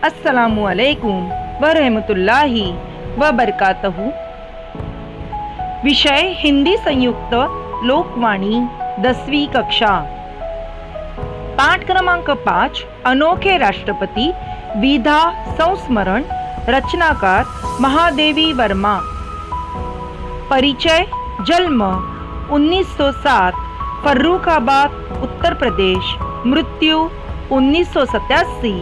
अस्सलामु अलैकुम व रहमतुल्लाहि व बरकातहू। विषय हिंदी संयुक्त लोकवाणी 10वीं कक्षा। पाठ क्रमांक 5 अनोखे राष्ट्रपति विधा संस्मरण। रचनाकार महादेवी वर्मा। परिचय। जन्म 1907 फर्रुखाबाद उत्तर प्रदेश। मृत्यु 1987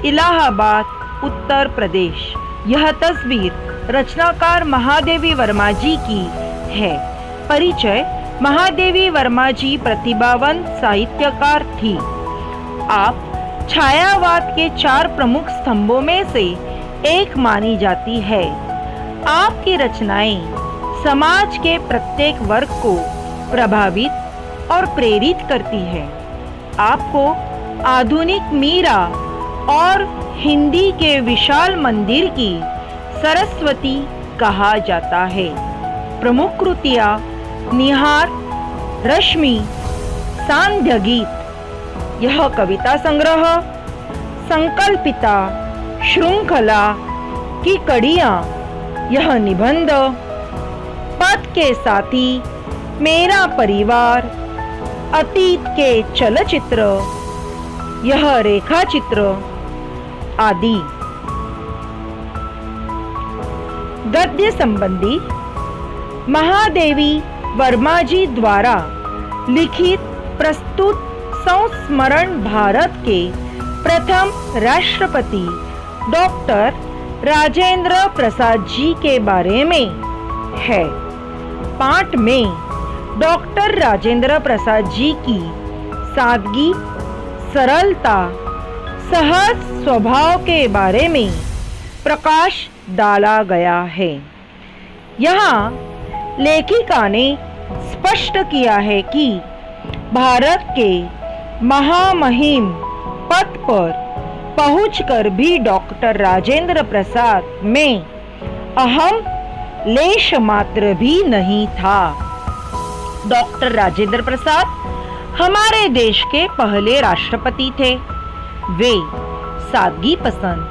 इलाहाबाद उत्तर प्रदेश। यह तस्वीर रचनाकार महादेवी वर्मा जी की है। परिचय। महादेवी वर्मा जी प्रतिभावान साहित्यकार थी। आप छायावाद के 4 प्रमुख स्तंभों में से एक मानी जाती है। आपकी रचनाएं समाज के प्रत्येक वर्ग को प्रभावित और प्रेरित करती है। आपको आधुनिक मीरा और हिंदी के विशाल मंदिर की सरस्वती कहा जाता है। प्रमुख कृतियां निहार, रश्मि, सांध्य गीत, यह कविता संग्रह, संकल्पिता, श्रृंखला की कड़ियां, यह निबंध, पथ के साथी, मेरा परिवार, अतीत के चलचित्र, यह रेखाचित्र आदि। गद्य संबंधी महादेवी वर्मा जी द्वारा लिखित प्रस्तुत संस्मरण भारत के प्रथम राष्ट्रपति डॉक्टर राजेंद्र प्रसाद जी के बारे में है। पाठ में डॉक्टर राजेंद्र प्रसाद जी की सादगी, सरलता, सहज स्वभाव के बारे में प्रकाश डाला गया है। यहाँ लेखिका ने स्पष्ट किया है कि भारत के महामहिम पद पर पहुंचकर भी डॉक्टर राजेंद्र प्रसाद में अहम लेश मात्र भी नहीं था। डॉक्टर राजेंद्र प्रसाद हमारे देश के पहले राष्ट्रपति थे। वे सादगी पसंद,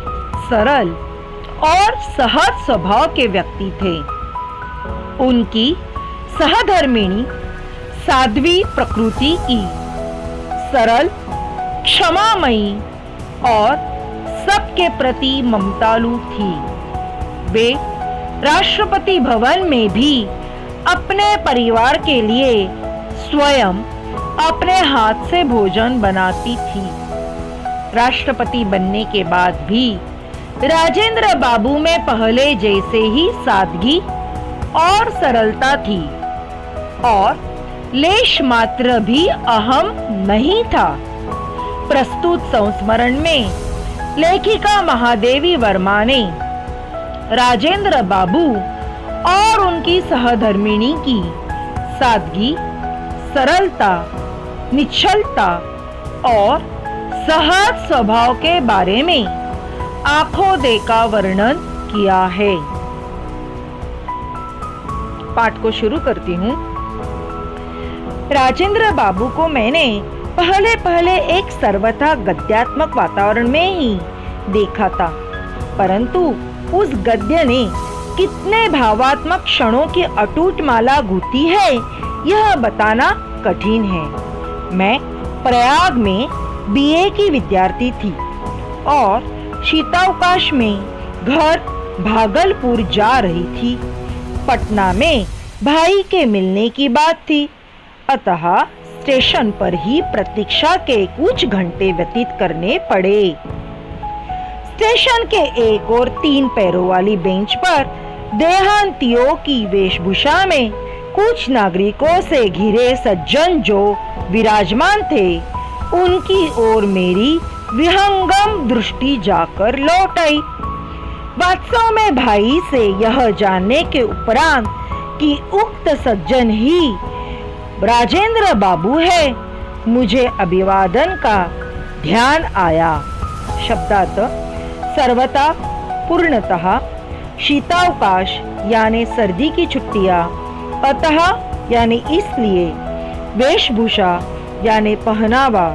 सरल और सहज स्वभाव के व्यक्ति थे। उनकी सहधर्मिणी साध्वी प्रकृति की सरल, क्षमामयी और सबके प्रति ममतालु थी। वे राष्ट्रपति भवन में भी अपने परिवार के लिए स्वयं अपने हाथ से भोजन बनाती थी। राष्ट्रपति बनने के बाद भी राजेंद्र बाबू में पहले जैसे ही सादगी और सरलता थी और लेश मात्र भी अहम नहीं था। प्रस्तुत संस्मरण में लेखिका महादेवी वर्मा ने राजेंद्र बाबू और उनकी सहधर्मिणी की सादगी, सरलता, निश्चलता और सहज स्वभाव के बारे में आंखों देखा वर्णन किया है। पाठ को शुरू करती हूँ। राजेंद्र बाबू को मैंने पहले एक सर्वथा गद्यात्मक वातावरण में ही देखा था, परंतु उस गद्य ने कितने भावात्मक क्षणों की अटूट माला गूंथी है, यह बताना कठिन है। मैं प्रयाग में बीए की विद्यार्थी थी और शीतावकाश में घर भागलपुर जा रही थी। पटना में भाई के मिलने की बात थी, अतः स्टेशन पर ही प्रतीक्षा के कुछ घंटे व्यतीत करने पड़े। स्टेशन के एक और 3 पैरों वाली बेंच पर देहांतियों की वेशभूषा में कुछ नागरिकों से घिरे सज्जन जो विराजमान थे, उनकी ओर मेरी विहंगम दृष्टि जाकर लौट आई। वास्तव में भाई से यह जानने के उपरांत कि उक्त सज्जन ही राजेंद्र बाबू है, मुझे अभिवादन का ध्यान आया। शब्दार्थ। सर्वथा, पूर्णतः, शीतावकाश यानी सर्दी की छुट्टियां, अतः यानी इसलिए, वेशभूषा यानी पहनावा,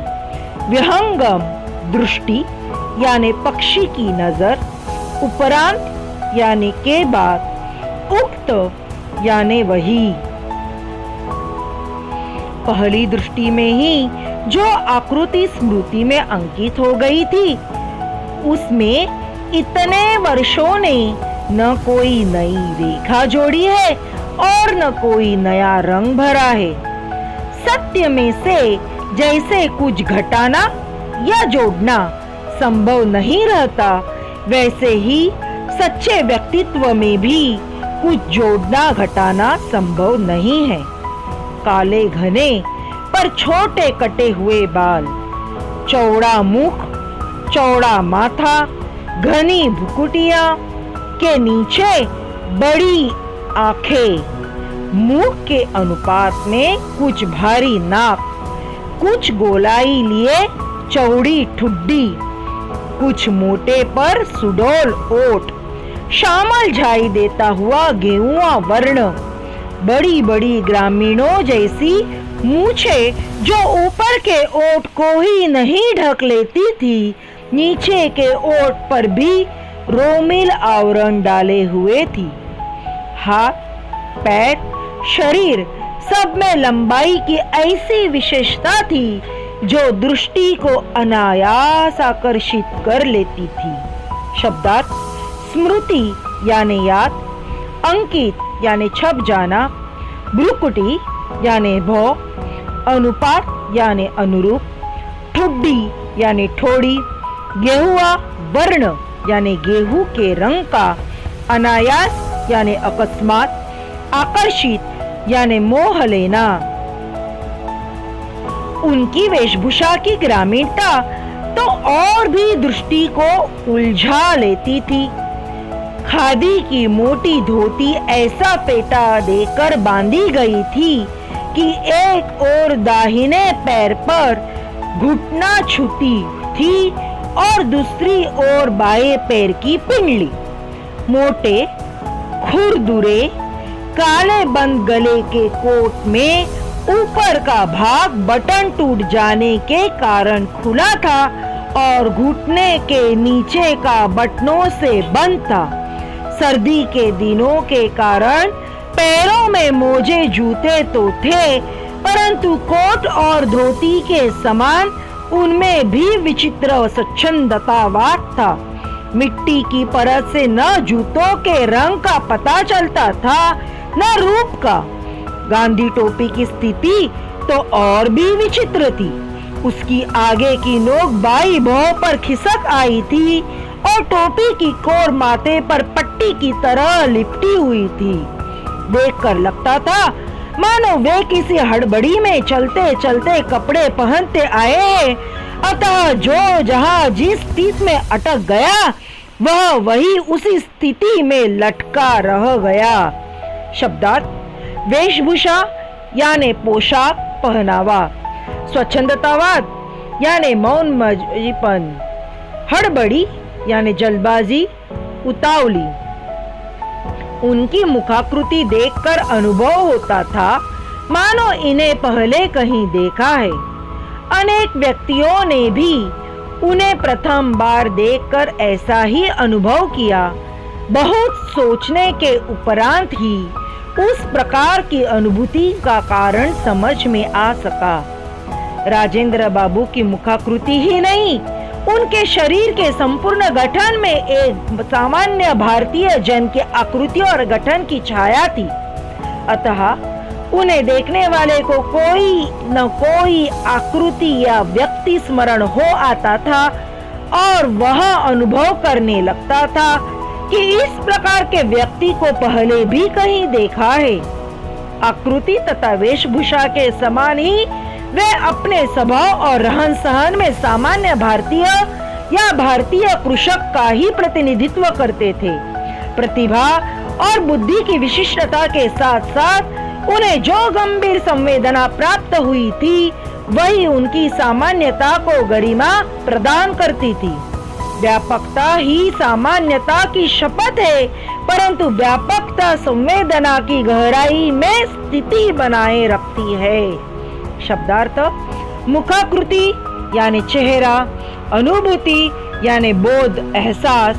विहंगम दृष्टि यानी पक्षी की नजर, उपरांत यानी के बाद, उक्त यानी वही। पहली दृष्टि में ही जो आकृति स्मृति में अंकित हो गई थी, उसमें इतने वर्षों ने न कोई नई रेखा जोड़ी है और न कोई नया रंग भरा है। सत्य में से जैसे कुछ घटाना या जोड़ना संभव नहीं रहता, वैसे ही सच्चे व्यक्तित्व में भी कुछ जोड़ना घटाना संभव नहीं है। काले घने पर छोटे कटे हुए बाल, चौड़ा मुख, चौड़ा माथा, घनी भुकुटिया के नीचे बड़ी आंखें, मुख के अनुपात में कुछ भारी नाक, कुछ गोलाई लिए चौड़ी ठुड्डी, कुछ मोटे पर सुडौल ओठ, श्यामल झाई देता हुआ गेहुआ वर्ण, बड़ी बड़ी ग्रामीणों जैसी मूछे जो ऊपर के ओठ को ही नहीं ढक लेती थी, नीचे के ओठ पर भी रोमिल आवरण डाले हुए थी। हाथ, पैर, शरीर सब में लंबाई की ऐसी विशेषता थी जो दृष्टि को अनायास आकर्षित कर लेती थी। शब्दार्थ: स्मृति यानी याद, अंकित यानी छप जाना, भ्रुकुटी यानी भौं, अनुपात यानी अनुरूप, ठुड्डी यानी ठोड़ी, गेहुआ वर्ण यानी गेहूं के रंग का, अनायास यानी अकस्मात, आकर्षित यानी मोह लेना। उनकी वेशभूषा की ग्रामीणता तो और भी दृष्टि को उलझा लेती थी। खादी की मोटी धोती ऐसा पेटा देकर बांधी गई थी कि एक और दाहिने पैर पर घुटना छूती थी और दूसरी ओर बाएं पैर की पिंडली। मोटे, खुरदुरे, काले बंद गले के कोट में ऊपर का भाग बटन टूट जाने के कारण खुला था और घुटने के नीचे का बटनों से बंद था। सर्दी के दिनों के कारण पैरों में मोजे जूते तो थे, परंतु कोट और धोती के समान उनमें भी विचित्र स्वच्छंदतावाद था। मिट्टी की परत से न जूतों के रंग का पता चलता था, न रूप का। गांधी टोपी की स्थिति तो और भी विचित्र थी। उसकी आगे की नोक बाई भौं पर खिसक आई थी और टोपी की कोर माथे पर पट्टी की तरह लिपटी हुई थी। देखकर लगता था मानो वे किसी हड़बड़ी में चलते चलते कपड़े पहनते आए हैं, अतः जो जहां जिस स्थिति में अटक गया वह वही उसी स्थिति में लटका रह गया। शब्दार्थ: वेशभूषा यानी पोशाक पहनावा, स्वच्छंदतावाद यानी मौन मजीपन, हड़बड़ी यानी जल्दबाजी, उतावली। उनकी मुखाकृति देखकर अनुभव होता था मानो इन्हें पहले कहीं देखा है। अनेक व्यक्तियों ने भी उन्हें प्रथम बार देखकर ऐसा ही अनुभव किया। बहुत सोचने के उपरांत ही उस प्रकार की अनुभूति का कारण समझ में आ सका। राजेंद्र बाबू की मुखाकृति ही नहीं, उनके शरीर के संपूर्ण गठन में एक सामान्य भारतीय जन के आकृति और गठन की छाया थी। अतः उन्हें देखने वाले को कोई न कोई आकृति या व्यक्ति स्मरण हो आता था और वह अनुभव करने लगता था कि इस प्रकार के व्यक्ति को पहले भी कहीं देखा है। आकृति तथा वेशभूषा के समान ही वे अपने स्वभाव और रहन सहन में सामान्य भारतीय या भारतीय कृषक का ही प्रतिनिधित्व करते थे। प्रतिभा और बुद्धि की विशिष्टता के साथ साथ उन्हें जो गंभीर संवेदना प्राप्त हुई थी वही उनकी सामान्यता को गरिमा प्रदान करती थी। व्यापकता ही सामान्यता की शपथ है, परंतु व्यापकता संवेदना की गहराई में स्थिति बनाए रखती है। शब्दार्थ: मुखाकृति यानी चेहरा, अनुभूति यानी बोध एहसास,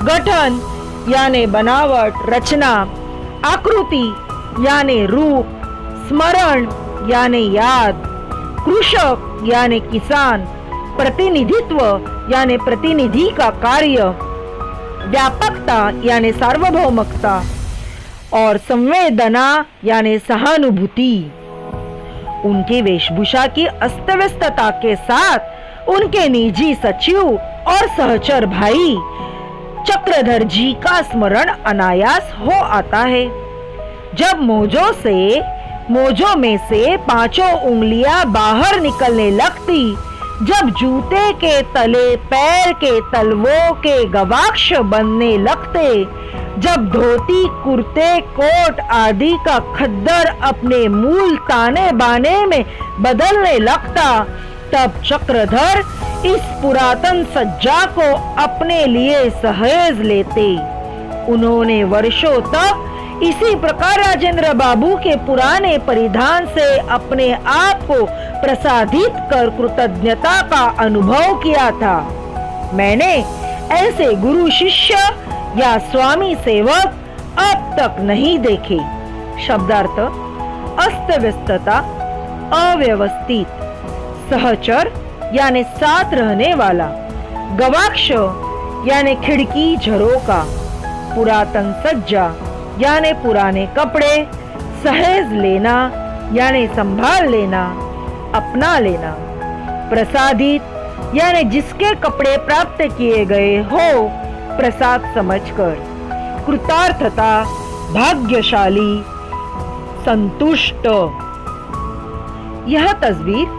गठन यानी बनावट रचना, आकृति यानी रूप, स्मरण यानी याद, कृषक यानी किसान, प्रतिनिधित्व यानी प्रतिनिधि का कार्य, व्यापकता यानी सार्वभौमिकता और संवेदना यानी सहानुभूति। उनकी वेशभूषा की अस्तव्यस्तता के साथ उनके निजी सचिव और सहचर भाई चक्रधर जी का स्मरण अनायास हो आता है। जब मोजों में से 5 उंगलियां बाहर निकलने लगती, जब जूते के तले पैर के तलवों के गवाक्ष बनने लगते, जब धोती कुर्ते कोट आदि का खद्दर अपने मूल ताने बाने में बदलने लगता, तब चक्रधर इस पुरातन सज्जा को अपने लिए सहेज लेते। उन्होंने वर्षों तक इसी प्रकार राजेंद्र बाबू के पुराने परिधान से अपने आप को प्रसादित कर कृतज्ञता का अनुभव किया था। मैंने ऐसे गुरु शिष्य या स्वामी सेवक अब तक नहीं देखे। शब्दार्थ: अस्त व्यस्तता, अव्यवस्थित, सहचर यानी साथ रहने वाला, गवाक्ष यानी खिड़की झरोका, पुरातन सज्जा यानी पुराने कपड़े, सहेज लेना यानी संभाल लेना, अपना लेना, प्रसादित यानी जिसके कपड़े प्राप्त किए गए हो प्रसाद समझकर, कृतार्थता, भाग्यशाली, संतुष्ट। यह तस्वीर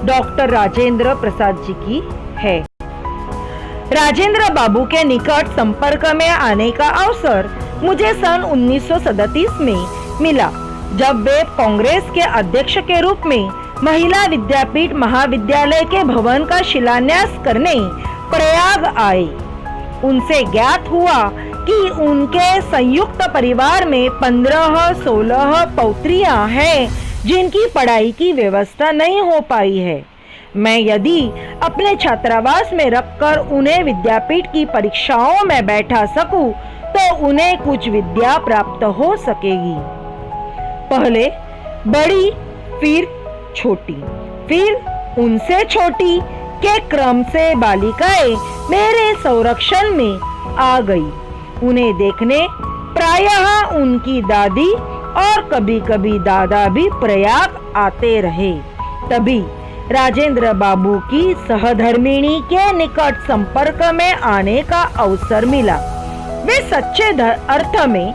डॉक्टर राजेंद्र प्रसाद जी की है। राजेंद्र बाबू के निकट संपर्क में आने का अवसर मुझे सन 1937 में मिला, जब वे कांग्रेस के अध्यक्ष के रूप में महिला विद्यापीठ महाविद्यालय के भवन का शिलान्यास करने प्रयाग आए। उनसे ज्ञात हुआ कि उनके संयुक्त परिवार में 15-16 पौत्रियां हैं जिनकी पढ़ाई की व्यवस्था नहीं हो पाई है। मैं यदि अपने छात्रावास में रखकर उन्हें विद्यापीठ की परीक्षाओं में बैठा सकूं, तो उन्हें कुछ विद्या प्राप्त हो सकेगी। पहले बड़ी, फिर छोटी, फिर उनसे छोटी के क्रम से बालिकाएं मेरे संरक्षण में आ गई। उन्हें देखने प्रायः उनकी दादी और कभी-कभी दादा भी प्रयाग आते रहे। तभी राजेंद्र बाबू की सहधर्मिणी के निकट संपर्क में आने का अवसर मिला। वे सच्चे अर्थ में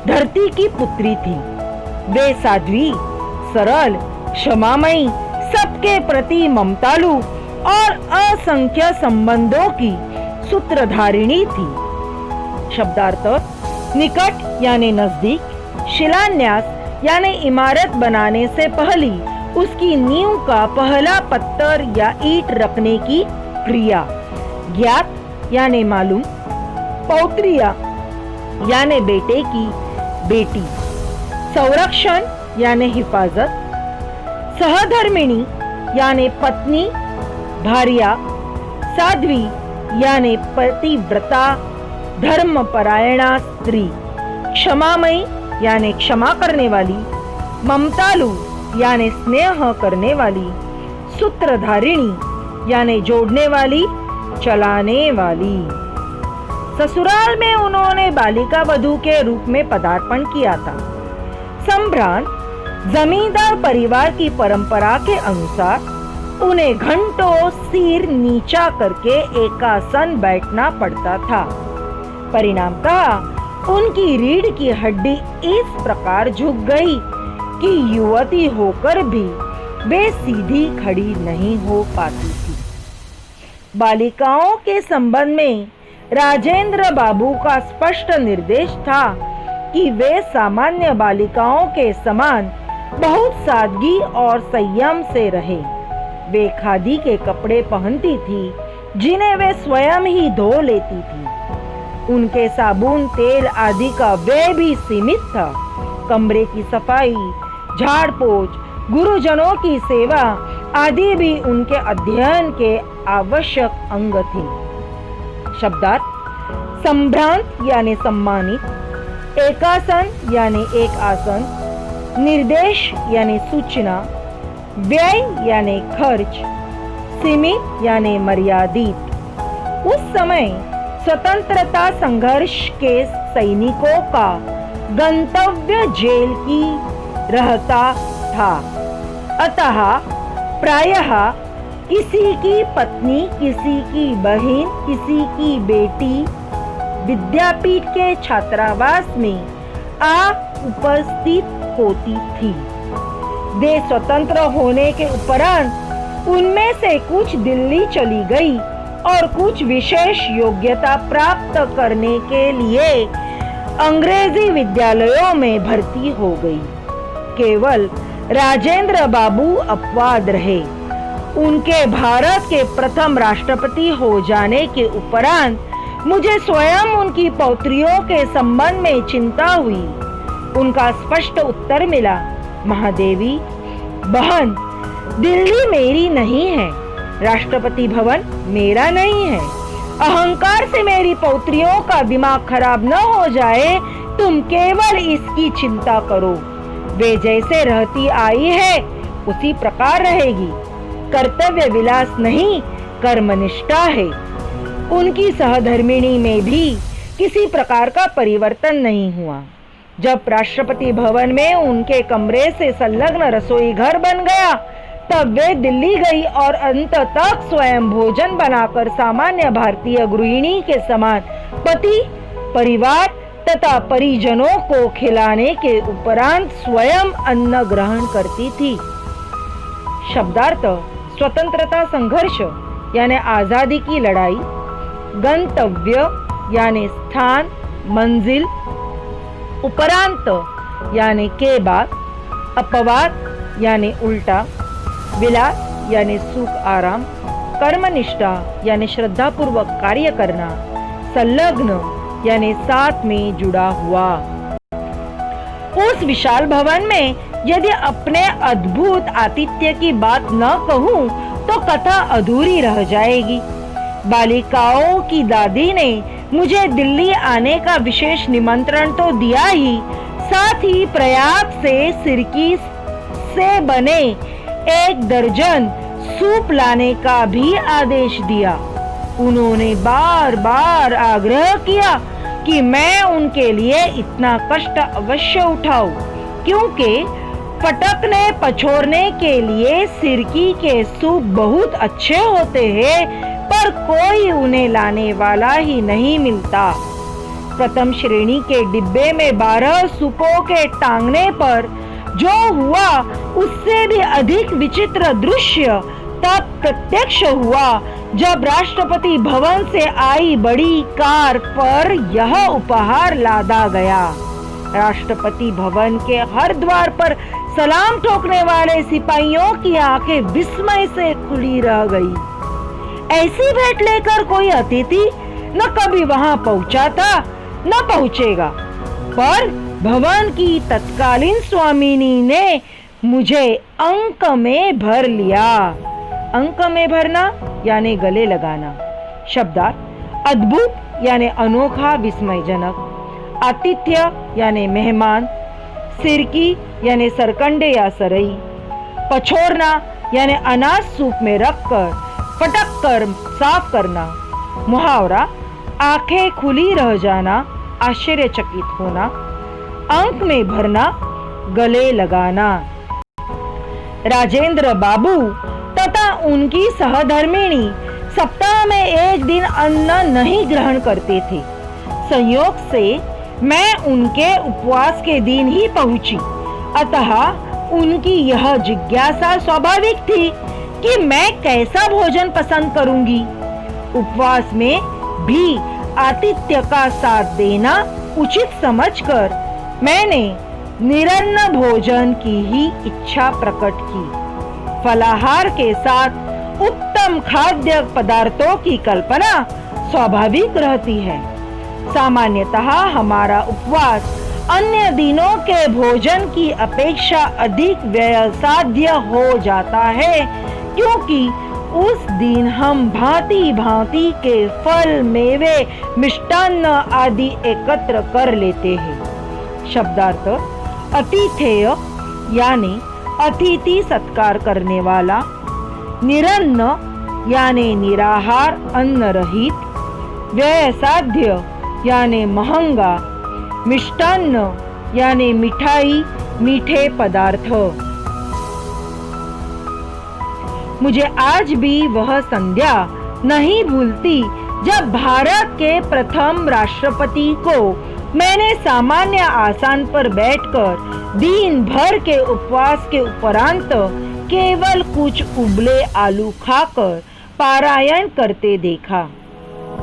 धरती की पुत्री थी। वे साध्वी, सरल, क्षमामयी, सबके प्रति ममतालु और असंख्य संबंधों की सूत्रधारिणी थी। शब्दार्थ: निकट यानी नजदीक, शिलान्यास यानी इमारत बनाने से पहले उसकी नींव का पहला पत्थर या ईंट रखने की क्रिया, ज्ञात यानी मालूम, पौत्रिया यानी बेटे की बेटी, संरक्षण यानी हिफाजत, सहधर्मिणी यानी पत्नी, भार्या, साध्वी यानी पतिव्रता, धर्मपरायणा स्त्री, क्षमामयी यानी क्षमा करने वाली, ममतालु यानी स्नेह करने वाली, सूत्रधारिणी यानी जोड़ने वाली, चलाने वाली। ससुराल में उन्होंने बालिका वधू के रूप में पदार्पण किया था। संभ्रांत जमींदार परिवार की परंपरा के अनुसार उन्हें घंटों सिर नीचा करके एकासन बैठना पड़ता था। परिणामतः उनकी रीढ़ की हड्डी इस प्रकार झुक गई कि युवती होकर भी वे सीधी खड़ी नहीं हो पाती थी। बालिकाओं के संबंध में राजेंद्र बाबू का स्पष्ट निर्देश था कि वे सामान्य बालिकाओं के समान बहुत सादगी और संयम से रहे। वे खादी के कपड़े पहनती थी जिन्हें वे स्वयं ही धो लेती थी। उनके साबुन, तेल आदि का व्यय भी सीमित था। कमरे की सफाई, झाड़ पोछ, गुरुजनों की सेवा आदि भी उनके अध्ययन के आवश्यक अंग थे। शब्दार्थ: संभ्रांत यानी सम्मानित, एकासन यानी एक आसन, निर्देश यानी सूचना, व्यय यानी खर्च, सीमित यानी मर्यादित। उस समय स्वतंत्रता संघर्ष के सैनिकों का गंतव्य जेल की रहता था, अतः प्रायः किसी की पत्नी, किसी की बहन, किसी की बेटी विद्यापीठ के छात्रावास में उपस्थित होती थी। देश स्वतंत्र होने के उपरांत उनमें से कुछ दिल्ली चली गई और कुछ विशेष योग्यता प्राप्त करने के लिए अंग्रेजी विद्यालयों में भर्ती हो गई। केवल राजेंद्र बाबू अपवाद रहे। उनके भारत के प्रथम राष्ट्रपति हो जाने के उपरांत मुझे स्वयं उनकी पौत्रियों के संबंध में चिंता हुई। उनका स्पष्ट उत्तर मिला, महादेवी बहन, दिल्ली मेरी नहीं है, राष्ट्रपति भवन मेरा नहीं है। अहंकार से मेरी पौत्रियों का दिमाग खराब न हो जाए, तुम केवल इसकी चिंता करो। वे जैसे रहती आई है उसी प्रकार रहेगी। कर्तव्य विलास नहीं, कर्मनिष्ठा है। उनकी सहधर्मिणी में भी किसी प्रकार का परिवर्तन नहीं हुआ। जब राष्ट्रपति भवन में उनके कमरे से संलग्न रसोई घर बन गया, तब वे दिल्ली गई और अंत तक स्वयं भोजन बनाकर सामान्य भारतीय गृहिणी के समान पति, परिवार तथा परिजनों को खिलाने के उपरांत स्वयं अन्न ग्रहण करती थी। शब्दार्थ: स्वतंत्रता संघर्ष यानी आजादी की लड़ाई, गंतव्य यानी स्थान, मंजिल, उपरांत यानी के बाद, अपवाद यानी उल्टा, विलास यानी सुख आराम, कर्मनिष्ठा यानी श्रद्धापूर्वक कार्य करना, संलग्न यानी साथ में जुड़ा हुआ। उस विशाल भवन में यदि अपने अद्भुत आतिथ्य की बात न कहूं तो कथा अधूरी रह जाएगी। बालिकाओं की दादी ने मुझे दिल्ली आने का विशेष निमंत्रण तो दिया ही, साथ ही प्रयाग से सिरकी से बने 1 दर्जन सूप लाने का भी आदेश दिया। उन्होंने बार बार आग्रह किया कि मैं उनके लिए इतना कष्ट अवश्य उठाऊं, क्योंकि पटकने पछोड़ने के लिए सिरकी के सूप बहुत अच्छे होते हैं, पर कोई उन्हें लाने वाला ही नहीं मिलता। प्रथम श्रेणी के डिब्बे में 12 सूपों के टांगने पर जो हुआ, उससे भी अधिक विचित्र दृश्य तब प्रत्यक्ष हुआ जब राष्ट्रपति भवन से आई बड़ी कार पर यह उपहार लादा गया। राष्ट्रपति भवन के हर द्वार पर सलाम ठोकने वाले सिपाहियों की आंखें विस्मय से खुली रह गई। ऐसी भेंट लेकर कोई अतिथि न कभी वहां पहुंचा था न पहुंचेगा, पर भवन की तत्कालीन स्वामिनी ने मुझे अंक में भर लिया। अंक में भरना यानी गले लगाना। शब्दार्थ: अद्भुत यानी अनोखा, विस्मयजनक, आतिथ्य यानी मेहमान, सिरकी यानी सरकंडे या सरई, पछोड़ना यानी अनाज सूप में रखकर फटक कर साफ करना, मुहावरा आंखें खुली रह जाना, आश्चर्यचकित होना, अंक में भरना, गले लगाना। राजेंद्र बाबू तथा उनकी सहधर्मिणी सप्ताह में 1 दिन अन्न नहीं ग्रहण करते थे। संयोग से मैं उनके उपवास के दिन ही पहुंची, अतः उनकी यह जिज्ञासा स्वाभाविक थी कि मैं कैसा भोजन पसंद करूंगी। उपवास में भी आतिथ्य का साथ देना उचित समझकर मैंने निरन्न भोजन की ही इच्छा प्रकट की। फलाहार के साथ उत्तम खाद्य पदार्थों की कल्पना स्वाभाविक रहती है। सामान्यतः हमारा उपवास अन्य दिनों के भोजन की अपेक्षा अधिक व्ययसाध्य हो जाता है, क्योंकि उस दिन हम भांति भांति के फल, मेवे, मिष्टान्न आदि एकत्र कर लेते हैं। शब्दार्थ: अतिथेय यानी अतिथि सत्कार करने वाला, निरन्न यानी निराहार अन्न रहित, व्यय साध्य यानी महंगा, मिष्टान्न यानी मिठाई, मीठे पदार्थ। मुझे आज भी वह संध्या नहीं भूलती जब भारत के प्रथम राष्ट्रपति को मैंने सामान्य आसन पर बैठकर दिन भर के उपवास के उपरांत केवल कुछ उबले आलू खाकर पारायण करते देखा।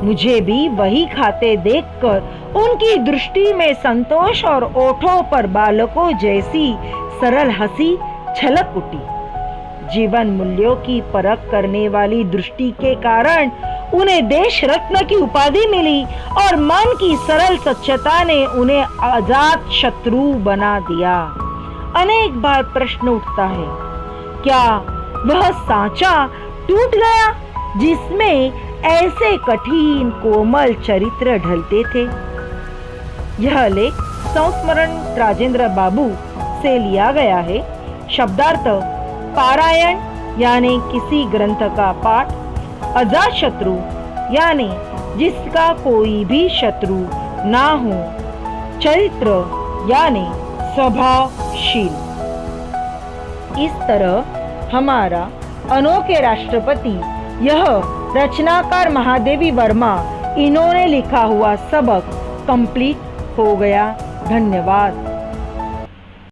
मुझे भी वही खाते देखकर उनकी दृष्टि में संतोष और ओठों पर बालकों जैसी सरल हंसी छलक उठी। जीवन मूल्यों की परख करने वाली दृष्टि के कारण उन्हें देश रत्न की उपाधि मिली और मन की सरल सच्चता ने उन्हें अजात शत्रु बना दिया। अनेक बार प्रश्न उठता है, क्या वह सांचा टूट गया जिसमें ऐसे कठिन कोमल चरित्र ढलते थे? यह लेख संस्मरण राजेंद्र बाबू से लिया गया है। शब्दार्थ: पारायण यानी किसी ग्रंथ का पाठ, अजात शत्रु यानी जिसका कोई भी शत्रु ना हो, चरित्र यानी स्वभावशील। इस तरह हमारा अनोखे राष्ट्रपति, यह रचनाकार महादेवी वर्मा, इन्होंने लिखा हुआ सबक कंप्लीट हो गया। धन्यवाद।